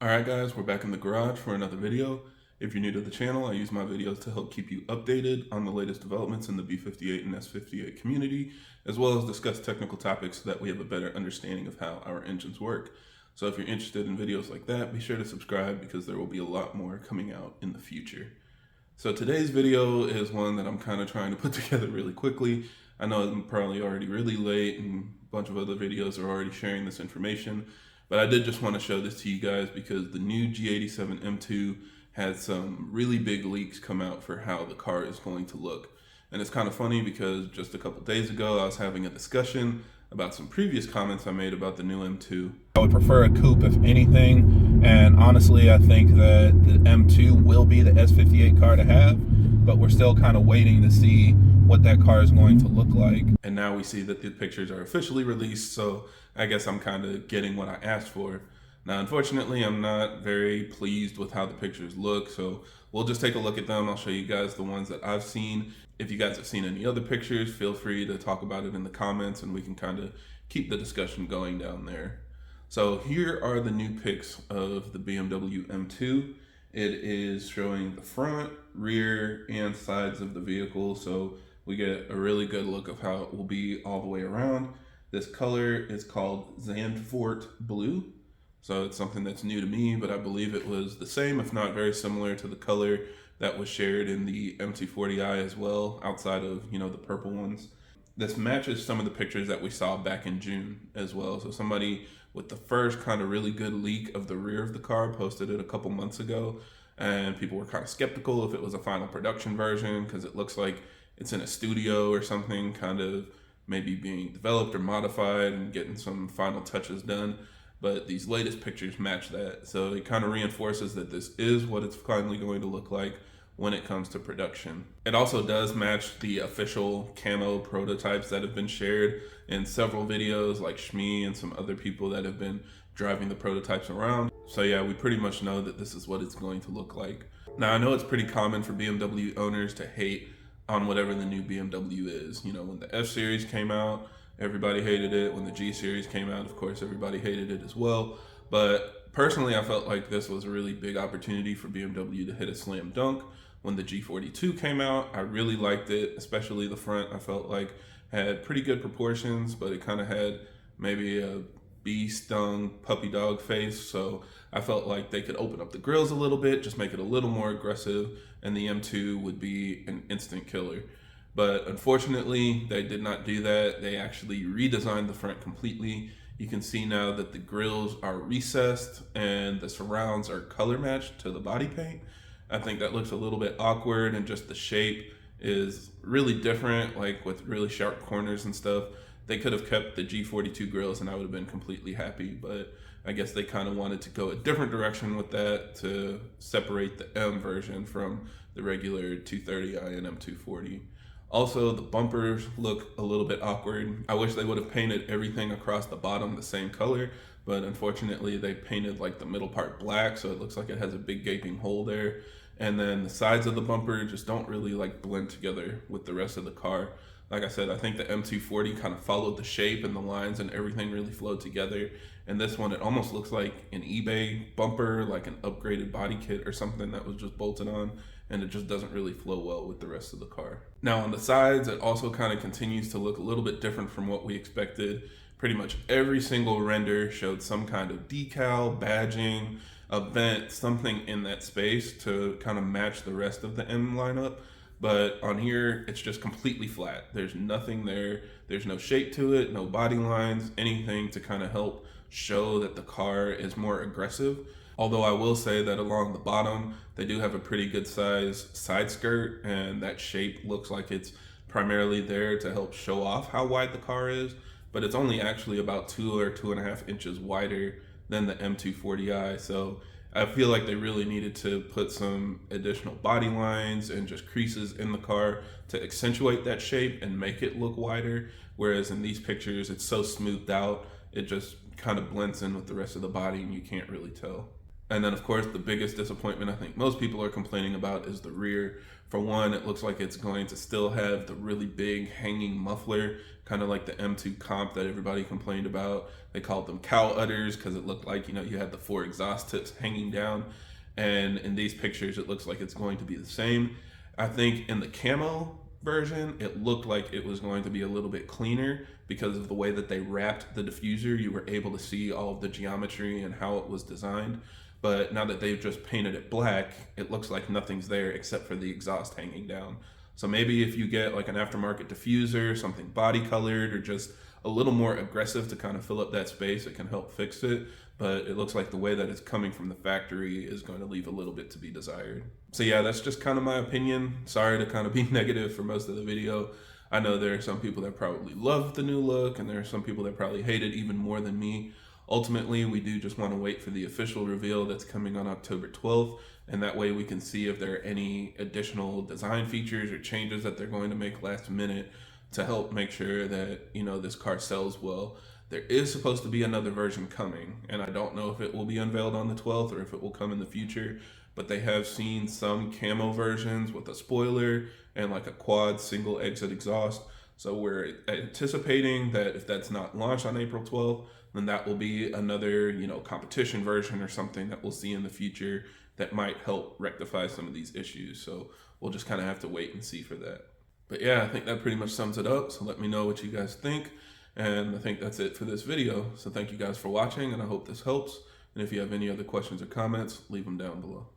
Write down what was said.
Alright guys, we're back in the garage for another video. If you're new to the channel, I use my videos to help keep you updated on the latest developments in the B58 and S58 community, as well as discuss technical topics so that we have a better understanding of how our engines work. So if you're interested in videos like that, be sure to subscribe because there will be a lot more coming out in the future. So today's video is one that I'm kind of trying to put together really quickly. I know I'm probably already really late and a bunch of other videos are already sharing this information. But I did just want to show this to you guys because the new G87 M2 had some really big leaks come out for how the car is going to look. And it's kind of funny because just a couple days ago, I was having a discussion about some previous comments I made about the new M2. I would prefer a coupe if anything, and honestly, I think that the M2 will be the S58 car to have, but we're still kind of waiting to see what that car is going to look like. And now we see that the pictures are officially released, so I guess I'm kind of getting what I asked for. Now, unfortunately, I'm not very pleased with how the pictures look, so we'll just take a look at them. I'll show you guys the ones that I've seen. If you guys have seen any other pictures, feel free to talk about it in the comments and we can kind of keep the discussion going down there. So here are the new pics of the BMW M2. It is showing the front, rear, and sides of the vehicle, so we get a really good look of how it will be all the way around. This color is called Zandvoort Blue. So it's something that's new to me, but I believe it was the same, if not very similar to the color that was shared in the M240i as well, outside of, the purple ones. This matches some of the pictures that we saw back in June as well. So somebody with the first kind of really good leak of the rear of the car posted it a couple months ago, and people were kind of skeptical if it was a final production version because it looks like it's in a studio or something, kind of maybe being developed or modified and getting some final touches done. But these latest pictures match that. So it kind of reinforces that this is what it's finally going to look like when it comes to production. It also does match the official camo prototypes that have been shared in several videos, like Shmi and some other people that have been driving the prototypes around. So yeah, we pretty much know that this is what it's going to look like. Now, I know it's pretty common for BMW owners to hate on whatever the new BMW is. When the F series came out, everybody hated it. When the G series came out, of course, everybody hated it as well. But personally, I felt like this was a really big opportunity for BMW to hit a slam dunk. When the G42 came out, I really liked it, especially the front. I felt like had pretty good proportions, but it kind of had maybe a bee-stung puppy dog face. So I felt like they could open up the grills a little bit, just make it a little more aggressive, and the M2 would be an instant killer. But unfortunately, they did not do that. They actually redesigned the front completely. You can see now that the grills are recessed and the surrounds are color matched to the body paint. I think that looks a little bit awkward, and just the shape is really different, like with really sharp corners and stuff. They could have kept the G42 grills and I would have been completely happy, but I guess they kind of wanted to go a different direction with that to separate the M version from the regular 230i and M240. Also, the bumpers look a little bit awkward. I wish they would have painted everything across the bottom the same color, but unfortunately they painted like the middle part black, so it looks like it has a big gaping hole there. And then the sides of the bumper just don't really blend together with the rest of the car. Like I said, I think the M240 kind of followed the shape and the lines and everything really flowed together. And this one, it almost looks like an eBay bumper, like an upgraded body kit or something that was just bolted on, and it just doesn't really flow well with the rest of the car. Now on the sides, it also kind of continues to look a little bit different from what we expected. Pretty much every single render showed some kind of decal, badging, a vent, something in that space to kind of match the rest of the M lineup. But on here, it's just completely flat. There's nothing there. There's no shape to it, no body lines, anything to kind of help show that the car is more aggressive. Although I will say that along the bottom, they do have a pretty good size side skirt, and that shape looks like it's primarily there to help show off how wide the car is, but it's only actually about 2 or 2.5 inches wider than the M240i. So I feel like they really needed to put some additional body lines and just creases in the car to accentuate that shape and make it look wider. Whereas in these pictures, it's so smoothed out, it just kind of blends in with the rest of the body and you can't really tell. And then, of course, the biggest disappointment I think most people are complaining about is the rear. For one, it looks like it's going to still have the really big hanging muffler, kind of like the M2 comp that everybody complained about. They called them cow udders because it looked like, you had the 4 exhaust tips hanging down. And in these pictures, it looks like it's going to be the same. I think in the camo version, it looked like it was going to be a little bit cleaner because of the way that they wrapped the diffuser. You were able to see all of the geometry and how it was designed. But now that they've just painted it black, it looks like nothing's there except for the exhaust hanging down. So maybe if you get like an aftermarket diffuser, something body colored, or just a little more aggressive to kind of fill up that space, it can help fix it. But it looks like the way that it's coming from the factory is going to leave a little bit to be desired. So yeah, that's just kind of my opinion. Sorry to kind of be negative for most of the video. I know there are some people that probably love the new look, and there are some people that probably hate it even more than me. Ultimately, we do just want to wait for the official reveal that's coming on October 12th, and that way we can see if there are any additional design features or changes that they're going to make last minute to help make sure that, this car sells well. There is supposed to be another version coming, and I don't know if it will be unveiled on the 12th or if it will come in the future, but they have seen some camo versions with a spoiler and like a quad single exit exhaust. So we're anticipating that if that's not launched on April 12th, then that will be another, competition version or something that we'll see in the future that might help rectify some of these issues. So we'll just kind of have to wait and see for that. But yeah, I think that pretty much sums it up. So let me know what you guys think. And I think that's it for this video. So thank you guys for watching, and I hope this helps. And if you have any other questions or comments, leave them down below.